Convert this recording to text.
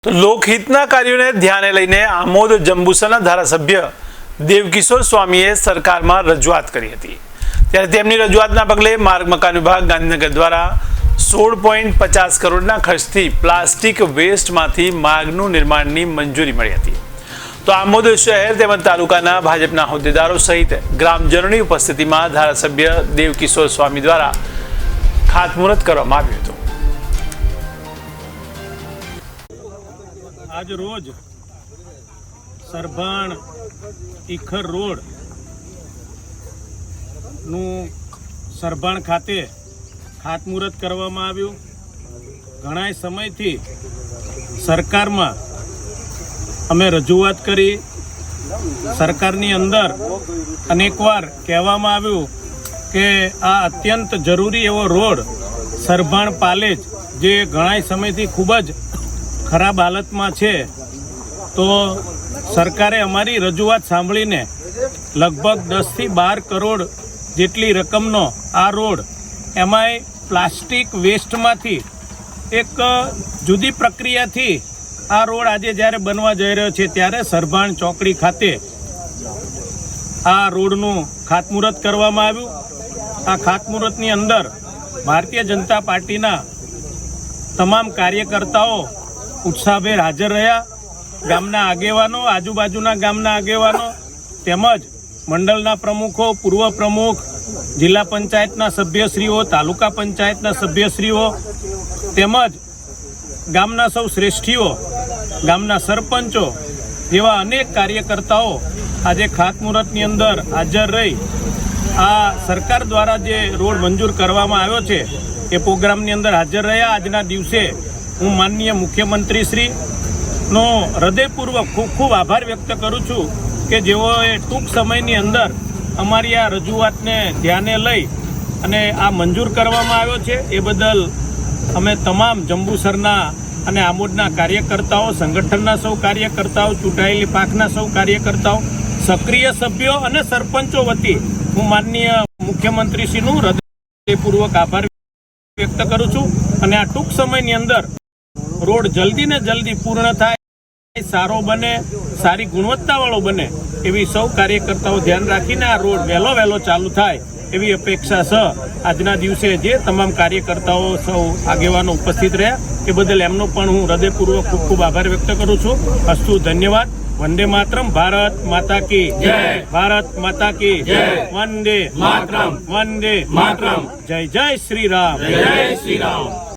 તો લોકહિતના કાર્યોને ધ્યાને લઈને આમોદ જંબુસરના ધારાસભ્ય દેવકિશોર સ્વામીએ સરકારમાં રજૂઆત કરી હતી। ત્યારે તેમની રજૂઆતના પગલે માર્ગ મકાન વિભાગ ગાંધીનગર દ્વારા 16.50 કરોડના ખર્ચથી પ્લાસ્ટિક વેસ્ટમાંથી માર્ગનું નિર્માણની મંજૂરી મળી હતી। તો આમોદ શહેર તેમજ તાલુકાના ભાજપના હોદ્દેદારો સહિત ગ્રામજનોની ઉપસ્થિતિમાં ધારાસભ્ય દેવકિશોર સ્વામી દ્વારા ખાતમુહૂર્ત કરવામાં આવ્યું હતું। आज रोज सरभाण ईखर रोड નું સરભાણ ખાતે ખાતમુહૂર્ત કરવામાં આવ્યું। ઘણા સમયથી સરકારમાં અમે રજૂઆત કરી। સરકારની અંદર અનેકવાર કહેવામાં આવ્યું કે આ અત્યંત જરૂરી એવો રોડ સરભાણ પાલેજ જે ઘણા સમયથી ખૂબ જ ખરાબ હાલતમાં છે, તો સરકારે અમારી રજૂઆત સાંભળીને લગભગ 10 થી 12 કરોડ જેટલી રકમનો આ રોડ એમાંય પ્લાસ્ટિક વેસ્ટમાંથી એક જુદી પ્રક્રિયાથી આ રોડ આજે જ્યારે બનવા જઈ રહ્યો છે ત્યારે સરભાણ ચોકડી ખાતે આ રોડનું ખાતમુહૂર્ત કરવામાં આવ્યું। આ ખાતમુહૂર્તની અંદર ભારતીય જનતા પાર્ટીના તમામ કાર્યકર્તાઓ ઉત્સાહભેર હાજર રહ્યા। ગામના આગેવાનો, આજુબાજુના ગામના આગેવાનો તેમજ મંડળના પ્રમુખો, પૂર્વ પ્રમુખ, જિલ્લા પંચાયતના સભ્યશ્રીઓ, તાલુકા પંચાયતના સભ્યશ્રીઓ તેમજ ગામના સૌ શ્રેષ્ઠીઓ, ગામના સરપંચો જેવા અનેક કાર્યકર્તાઓ આજે ખાતમુહૂર્તની અંદર હાજર રહી આ સરકાર દ્વારા જે રોડ મંજૂર કરવામાં આવ્યો છે એ પ્રોગ્રામની અંદર હાજર રહ્યા। આજના દિવસે હું માનનીય મુખ્યમંત્રીશ્રીનો હૃદયપૂર્વક ખૂબ ખૂબ આભાર વ્યક્ત કરું છું કે જેઓએ ટૂંક સમયની અંદર અમારી આ રજૂઆતને ધ્યાને લઈ અને આ મંજૂર કરવામાં આવ્યો છે। એ બદલ અમે તમામ જંબુસરના અને આમોદના કાર્યકર્તાઓ, સંગઠનના સૌ કાર્યકર્તાઓ, ચૂંટાયેલી પાંખના સૌ કાર્યકર્તાઓ, સક્રિય સભ્યો અને સરપંચો વતી હું માનનીય મુખ્યમંત્રીશ્રીનું હૃદયપૂર્વક આભાર વ્યક્ત કરું છું અને આ ટૂંક સમયની અંદર રોડ જલ્દી ને જલ્દી પૂર્ણ થાય, સારો બને, સારી ગુણવત્તાવાળો બને એવી સૌ કાર્યકર્તાઓ ધ્યાન રાખીને આ રોડ વહેલો ચાલુ થાય એવી અપેક્ષા છે। આજના દિવસે જે તમામ કાર્યકર્તાઓ સૌ આગેવાનો ઉપસ્થિત રહ્યા એ બદલ એમનો પણ હું હૃદયપૂર્વક ખૂબ ખૂબ આભાર વ્યક્ત કરું છું। અસ્તુ, ધન્યવાદ। વંદે માતરમ। ભારત માતા કી જય। ભારત માતા કી જય। વંદે માતરમ। વંદે માતરમ। જય જય શ્રી રામ। જય શ્રી રામ।